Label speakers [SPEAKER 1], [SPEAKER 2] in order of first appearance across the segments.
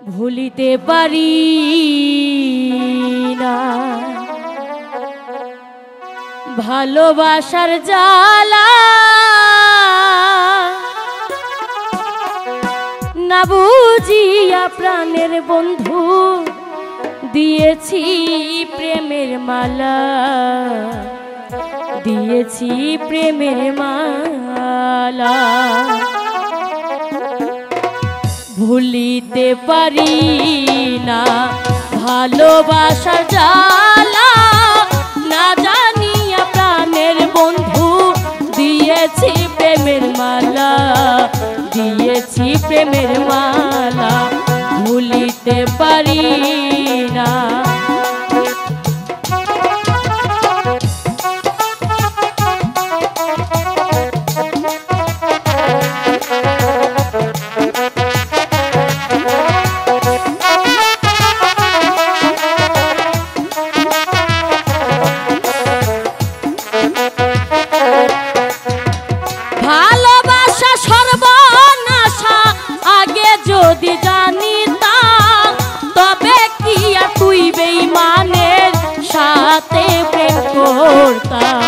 [SPEAKER 1] ভুলিতে পারি না ভালোবাসার জ্বালা, না বুঝিয়া প্রাণের বন্ধু দিয়েছি প্রেমের মালা, দিয়েছি প্রেমের মালা। ভুলিতে পারি না ভালোবাসার জ্বালা, না জানিয়া প্রাণের বন্ধু দিয়েছি প্রেমের মালা, দিয়েছি প্রেমের মালা। ভুলিতে পারি না। ভালোবাসা সর্বনাশা আগে যদি জানিতাম, তবে কি আর তুই বেঈমানের সাথে প্রেম করতাম।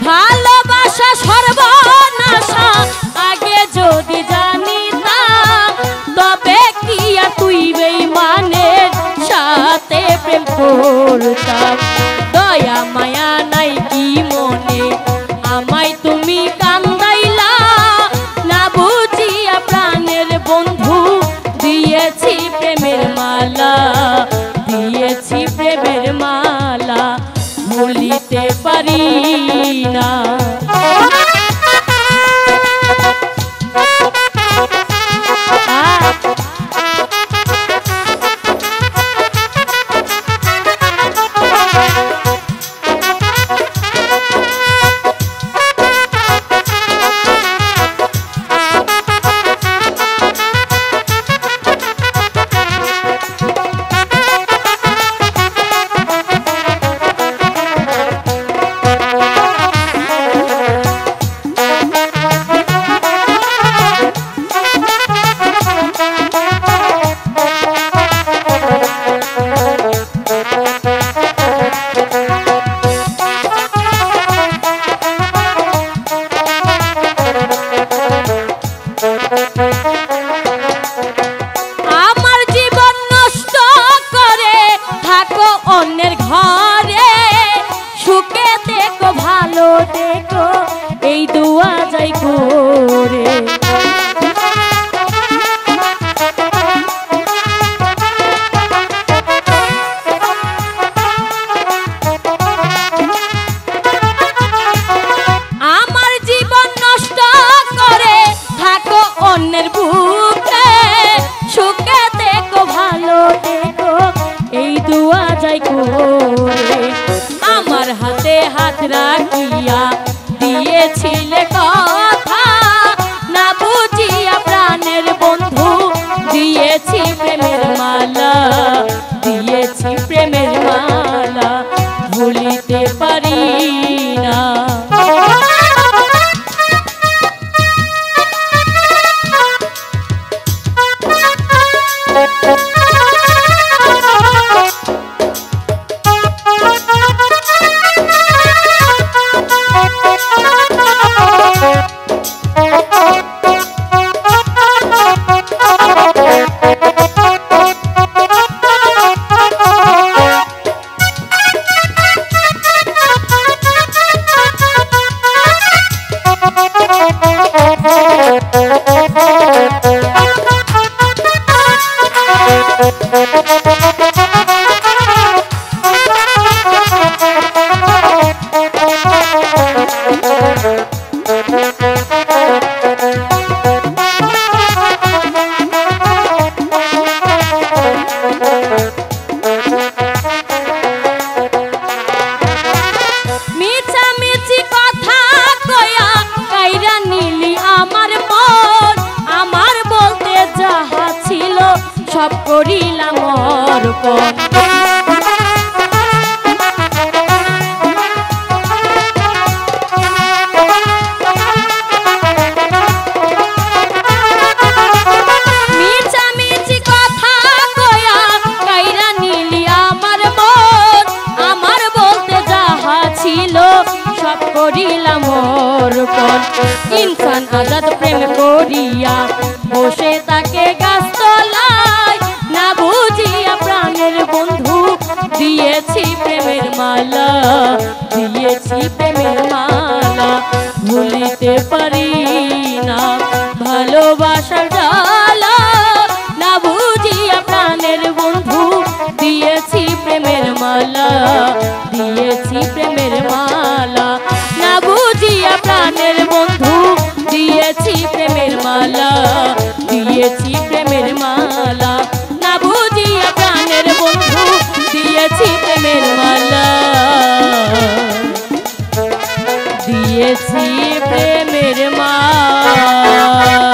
[SPEAKER 1] ভালোবাসা সর্বনাশা আগে যদি জানিতাম, তবে কি আর তুই বেঈমানের সাথে প্রেম করতাম। দয়া মায়া নাই কি মনে আমায় তুমি কান্দাইলা, না বুঝিয়া প্রাণের বন্ধু দিয়েছি প্রেমের মালা, দিয়েছি প্রেমের মালা। ভুলিতে পারি না। আমার জীবন নষ্ট করে থাকো অন্যের ঘরে, সুখে দেখো ভালো দেখো এই দুয়া যাই করে। আমার জীবন নষ্ট করে থাকো অন্যের বুকে, সুখে দেখো ভালো দেখো এই দুয়া যাই করে। আমার হাতে হাত রাখিয়া দিয়েছিলে কথা, না বুঝিয়া প্রাণের বন্ধু দিয়েছি প্রেমের মালা, দিয়েছি প্রেমের মালা। ভুলিতে পারি না। করিলাম অর্পণ। ইনসান আজাদ প্রেম করিয়া বসে তাকে গাছতলায়, না বুঝিয়া প্রাণের বন্ধু দিয়েছি প্রেমের মালা, দিয়েছি প্রেমের মালা। ভুলিতে পারি না ভালোবাসার জ্বালা, না বুঝিয়া প্রাণের বন্ধু দিয়েছি প্রেমের মালা, দিয়েছি প্রেমের মালা। না বুঝিয়া প্রাণের বন্ধু দিয়েছি প্রেমের মালা, দিয়েছি প্রেমের মালা। না বুঝিয়া প্রাণের বন্ধু দিয়েছি প্রেমের মালা, দিয়েছি প্রেমের মালা।